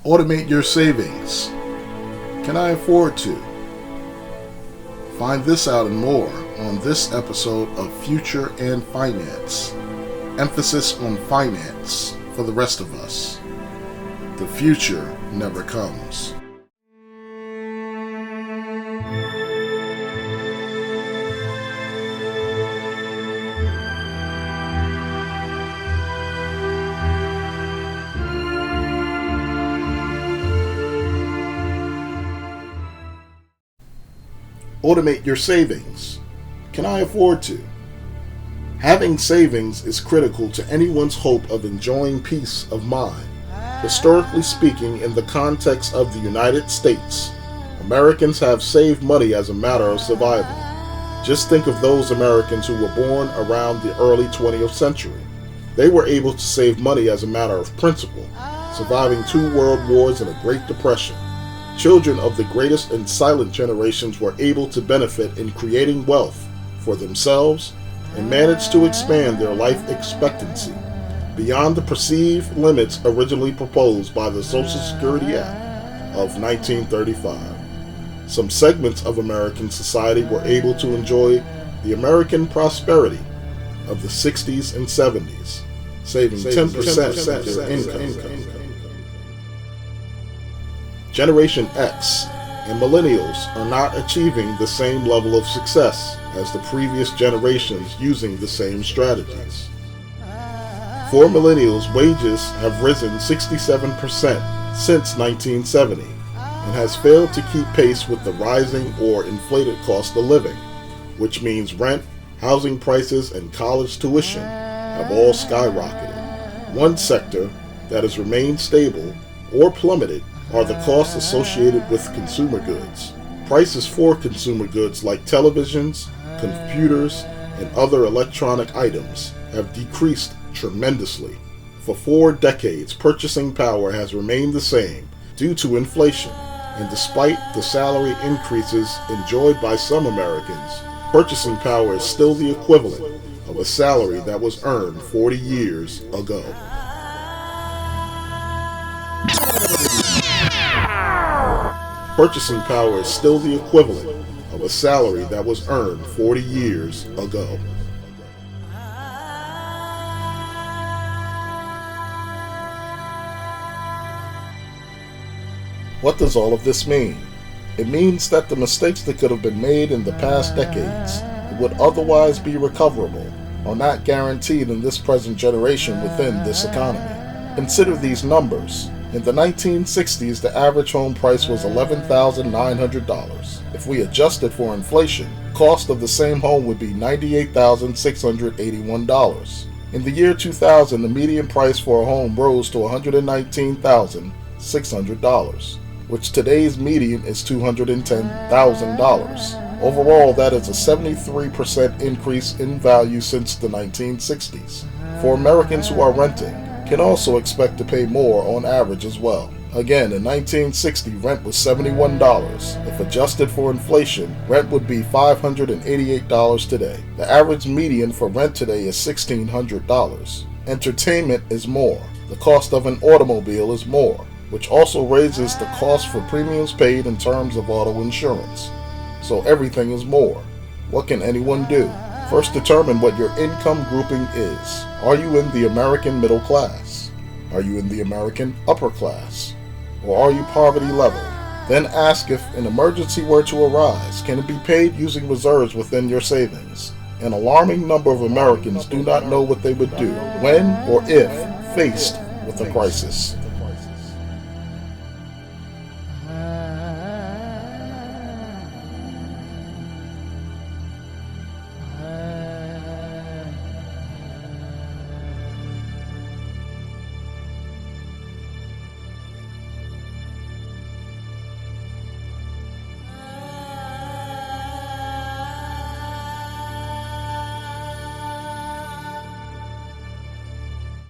Automate your savings. Can I afford to? Find this out and more on this episode of Future and Finance. Emphasis on finance for the rest of us. The future never comes. Automate your savings. Can I afford to? Having savings is critical to anyone's hope of enjoying peace of mind. Historically speaking, in the context of the United States, Americans have saved money as a matter of survival. Just think of those Americans who were born around the early 20th century. They were able to save money as a matter of principle, surviving 2 world wars and a Great Depression. Children of the greatest and silent generations were able to benefit in creating wealth for themselves and managed to expand their life expectancy beyond the perceived limits originally proposed by the Social Security Act of 1935. Some segments of American society were able to enjoy the American prosperity of the 60s and 70s, saving 10% of their income. Generation X and millennials are not achieving the same level of success as the previous generations using the same strategies. For millennials, wages have risen 67% since 1970 and has failed to keep pace with the rising or inflated cost of living, which means rent, housing prices, and college tuition have all skyrocketed. One sector that has remained stable or plummeted are the costs associated with consumer goods. Prices for consumer goods like televisions, computers, and other electronic items have decreased tremendously. For 4 decades, purchasing power has remained the same due to inflation, and despite the salary increases enjoyed by some Americans, purchasing power is still the equivalent of a salary that was earned 40 years ago. Purchasing power is still the equivalent of a salary that was earned 40 years ago. What does all of this mean? It means that the mistakes that could have been made in the past decades that would otherwise be recoverable are not guaranteed in this present generation within this economy. Consider these numbers. In the 1960s, the average home price was $11,900. If we adjusted for inflation, the cost of the same home would be $98,681. In the year 2000, the median price for a home rose to $119,600, which today's median is $210,000. Overall, that is a 73% increase in value since the 1960s. For Americans who are renting, can also expect to pay more on average as well. Again, in 1960, rent was $71. If adjusted for inflation, rent would be $588 today. The average median for rent today is $1,600. Entertainment is more. The cost of an automobile is more, which also raises the cost for premiums paid in terms of auto insurance. So everything is more. What can anyone do? First, determine what your income grouping is. Are you in the American middle class? Are you in the American upper class? Or are you poverty level? Then ask if an emergency were to arise, can it be paid using reserves within your savings? An alarming number of Americans do not know what they would do when or if faced with a crisis.